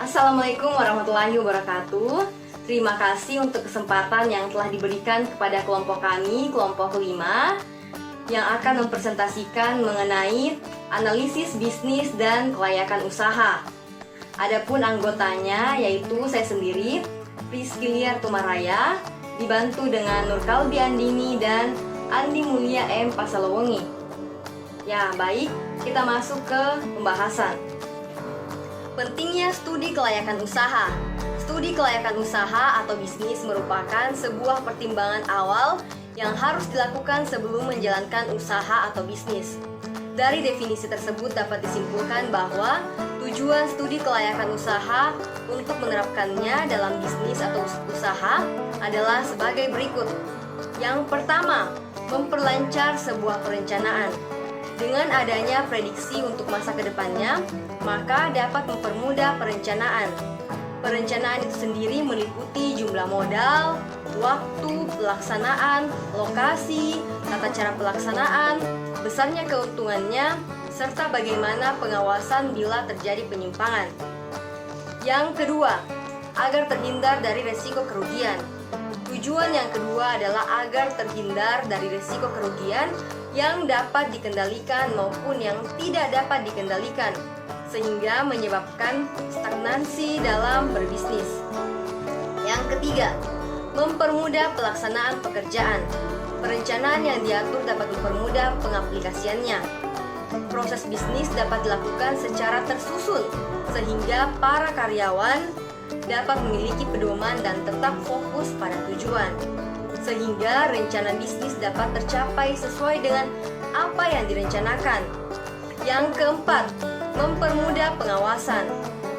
Assalamualaikum warahmatullahi wabarakatuh. Terima kasih untuk kesempatan yang telah diberikan kepada kelompok kami, kelompok 5, yang akan mempresentasikan mengenai analisis bisnis dan kelayakan usaha. Adapun anggotanya yaitu saya sendiri, Rizky Liar Tumaraya, dibantu dengan Nur Kalbi Andini dan Andi Mulia M. Pasalowengi. Ya, baik, kita masuk ke pembahasan. Pentingnya studi kelayakan usaha. Studi kelayakan usaha atau bisnis merupakan sebuah pertimbangan awal yang harus dilakukan sebelum menjalankan usaha atau bisnis. Dari definisi tersebut dapat disimpulkan bahwa tujuan studi kelayakan usaha untuk menerapkannya dalam bisnis atau usaha adalah sebagai berikut. Yang pertama, memperlancar sebuah perencanaan. Dengan adanya prediksi untuk masa kedepannya, maka dapat mempermudah perencanaan. Perencanaan itu sendiri meliputi jumlah modal, waktu pelaksanaan, lokasi, tata cara pelaksanaan, besarnya keuntungannya, serta bagaimana pengawasan bila terjadi penyimpangan. Yang kedua, agar terhindar dari resiko kerugian. Tujuan yang kedua adalah agar terhindar dari risiko kerugian yang dapat dikendalikan maupun yang tidak dapat dikendalikan, sehingga menyebabkan stagnansi dalam berbisnis. Yang ketiga, mempermudah pelaksanaan pekerjaan. Perencanaan yang diatur dapat mempermudah pengaplikasiannya. Proses bisnis dapat dilakukan secara tersusun, sehingga para karyawan dapat memiliki pedoman dan tetap fokus pada tujuan, sehingga rencana bisnis dapat tercapai sesuai dengan apa yang direncanakan. Yang keempat, mempermudah pengawasan.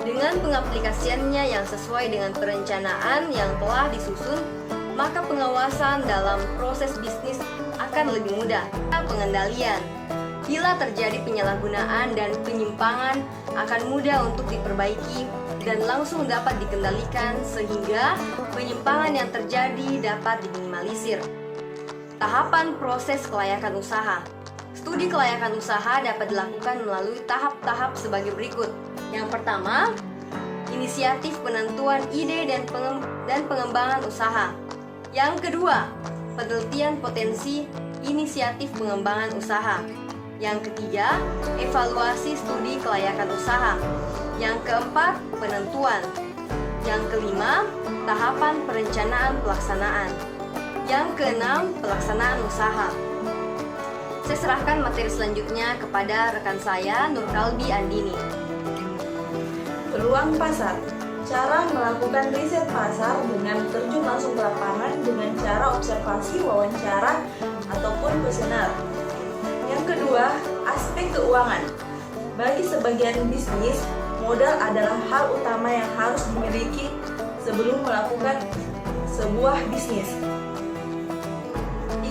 Dengan pengaplikasiannya yang sesuai dengan perencanaan yang telah disusun, maka pengawasan dalam proses bisnis akan lebih mudah. Pengendalian. Bila terjadi penyalahgunaan dan penyimpangan, akan mudah untuk diperbaiki dan langsung dapat dikendalikan sehingga penyimpangan yang terjadi dapat diminimalisir. Tahapan proses kelayakan usaha. Studi kelayakan usaha dapat dilakukan melalui tahap-tahap sebagai berikut. Yang pertama, inisiatif penentuan ide dan pengembangan usaha. Yang kedua, penelitian potensi inisiatif pengembangan usaha. Yang ketiga, evaluasi studi kelayakan usaha. Yang keempat, penentuan. Yang kelima, tahapan perencanaan pelaksanaan. Yang keenam, pelaksanaan usaha. Saya serahkan materi selanjutnya kepada rekan saya, Nur Kalbi Andini. Peluang pasar. Cara melakukan riset pasar dengan terjun langsung ke lapangan dengan cara observasi, wawancara, ataupun kuesioner. Yang kedua, aspek keuangan. Bagi sebagian bisnis, modal adalah hal utama yang harus dimiliki sebelum melakukan sebuah bisnis.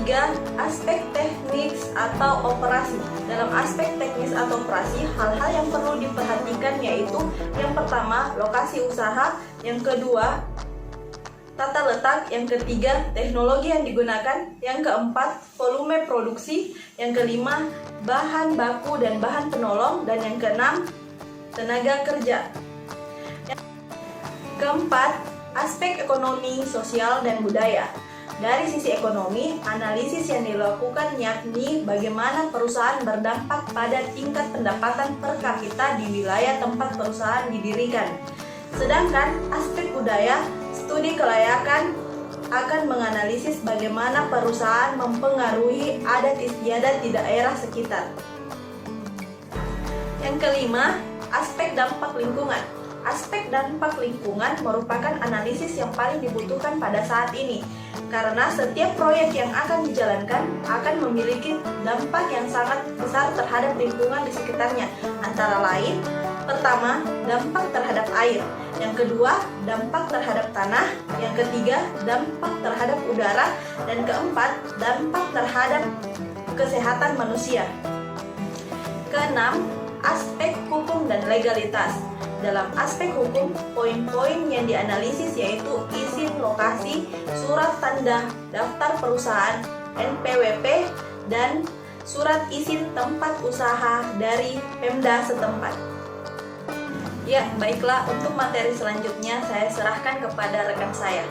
3. Aspek teknis atau operasi. Dalam aspek teknis atau operasi, hal-hal yang perlu diperhatikan yaitu yang pertama, lokasi usaha, yang kedua, tata letak, yang ketiga, teknologi yang digunakan, yang keempat, volume produksi, yang kelima, bahan baku dan bahan penolong, dan yang keenam, tenaga kerja. Yang keempat, aspek ekonomi, sosial, dan budaya. Dari sisi ekonomi, analisis yang dilakukan yakni bagaimana perusahaan berdampak pada tingkat pendapatan per kapita di wilayah tempat perusahaan didirikan. Sedangkan aspek budaya, studi kelayakan akan menganalisis bagaimana perusahaan mempengaruhi adat istiadat di daerah sekitar. Yang kelima, aspek dampak lingkungan. Aspek dampak lingkungan merupakan analisis yang paling dibutuhkan pada saat ini. karena setiap proyek yang akan dijalankan akan memiliki dampak yang sangat besar terhadap lingkungan di sekitarnya. Antara lain, pertama, dampak terhadap air. Yang kedua, dampak terhadap tanah. Yang ketiga, dampak terhadap udara. Dan keempat, dampak terhadap kesehatan manusia. Keenam, aspek hukum dan legalitas. Dalam aspek hukum, poin-poin yang dianalisis yaitu izin lokasi, surat tanda daftar perusahaan, NPWP, dan surat izin tempat usaha dari Pemda setempat. Ya, baiklah, untuk materi selanjutnya saya serahkan kepada rekan saya.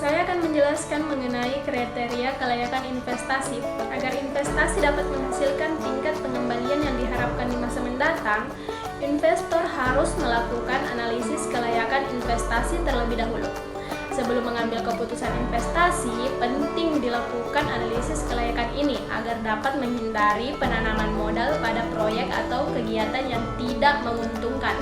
Saya akan menjelaskan mengenai kriteria kelayakan investasi. Agar investasi dapat menghasilkan tingkat pengembalian yang diharapkan di masa mendatang, investor harus melakukan analisis kelayakan investasi terlebih dahulu. Sebelum mengambil keputusan investasi, penting dilakukan analisis kelayakan ini agar dapat menghindari penanaman modal pada proyek atau kegiatan yang tidak menguntungkan.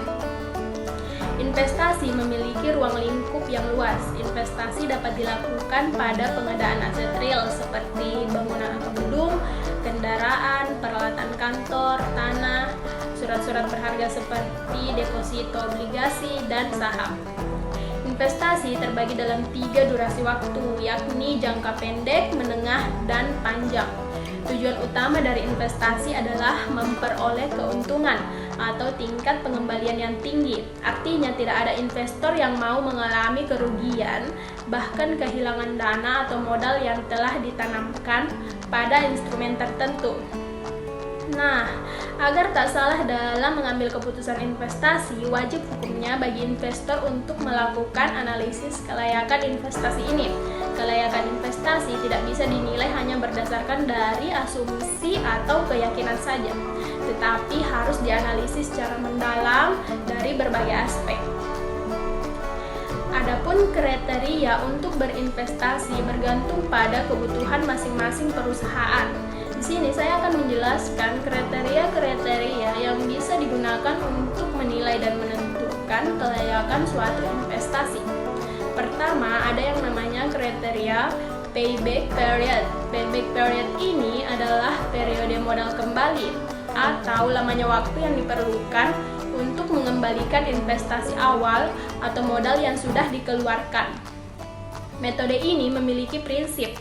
Investasi memiliki ruang lingkup yang luas. Investasi dapat dilakukan pada pengadaan aset real seperti bangunan atau gedung, kendaraan, peralatan kantor, tanah, surat-surat berharga seperti deposito obligasi, dan saham. Investasi terbagi dalam 3 durasi waktu, yakni jangka pendek, menengah, dan panjang. Tujuan utama dari investasi adalah memperoleh keuntungan atau tingkat pengembalian yang tinggi. Artinya tidak ada investor yang mau mengalami kerugian, bahkan kehilangan dana atau modal yang telah ditanamkan pada instrumen tertentu. Nah, agar tak salah dalam mengambil keputusan investasi, wajib hukumnya bagi investor untuk melakukan analisis kelayakan investasi ini. Kelayakan investasi tidak bisa dinilai hanya berdasarkan dari asumsi atau keyakinan saja, tetapi harus dianalisis secara mendalam dari berbagai aspek. Adapun kriteria untuk berinvestasi bergantung pada kebutuhan masing-masing perusahaan. Di sini saya akan menjelaskan kriteria-kriteria yang bisa digunakan untuk menilai dan menentukan kelayakan suatu investasi. Pertama, ada yang namanya kriteria payback period. Payback period ini adalah periode modal kembali atau lamanya waktu yang diperlukan untuk mengembalikan investasi awal atau modal yang sudah dikeluarkan. Metode ini memiliki prinsip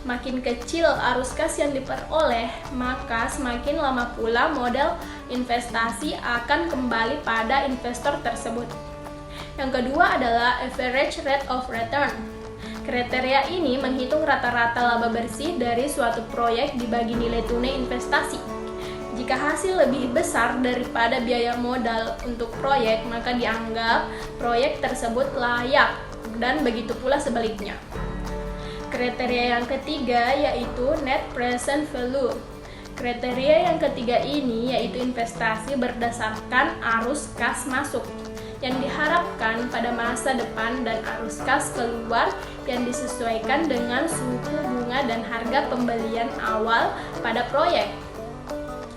makin kecil arus kas yang diperoleh, maka semakin lama pula modal investasi akan kembali pada investor tersebut. Yang kedua adalah average rate of return. Kriteria ini menghitung rata-rata laba bersih dari suatu proyek dibagi nilai tunai investasi. Jika hasil lebih besar daripada biaya modal untuk proyek, maka dianggap proyek tersebut layak, dan begitu pula sebaliknya. Kriteria yang ketiga yaitu net present value. Kriteria yang ketiga ini yaitu investasi berdasarkan arus kas masuk yang diharapkan pada masa depan dan arus kas keluar yang disesuaikan dengan suku bunga dan harga pembelian awal pada proyek.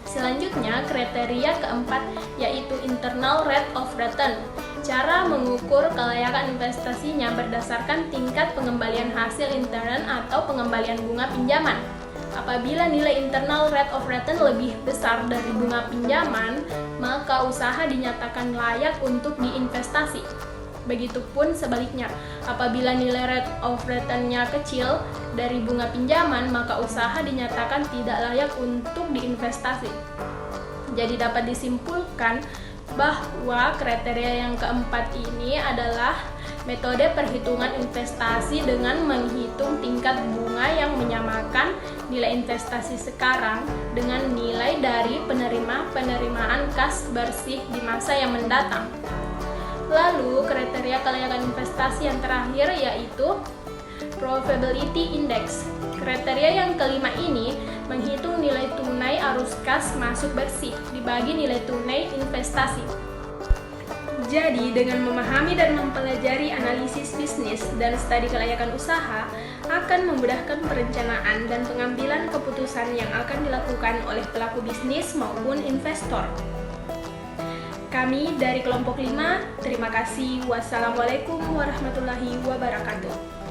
Selanjutnya, kriteria keempat yaitu internal rate of return. Cara mengukur kelayakan investasinya berdasarkan tingkat pengembalian hasil intern atau pengembalian bunga pinjaman. Apabila nilai internal rate of return lebih besar dari bunga pinjaman, maka usaha dinyatakan layak untuk diinvestasi. Begitupun sebaliknya, apabila nilai rate of return-nya kecil dari bunga pinjaman, maka usaha dinyatakan tidak layak untuk diinvestasi. Jadi dapat disimpulkan bahwa kriteria yang keempat ini adalah metode perhitungan investasi dengan menghitung tingkat bunga yang menyamakan nilai investasi sekarang dengan nilai dari penerimaan kas bersih di masa yang mendatang. Lalu kriteria kelayakan investasi yang terakhir yaitu Probability Index. Kriteria yang kelima ini menghitung nilai tunai arus kas masuk bersih dibagi nilai tunai investasi. Jadi, dengan memahami dan mempelajari analisis bisnis dan studi kelayakan usaha akan memudahkan perencanaan dan pengambilan keputusan yang akan dilakukan oleh pelaku bisnis maupun investor. Kami dari kelompok 5, terima kasih. Wassalamualaikum warahmatullahi wabarakatuh.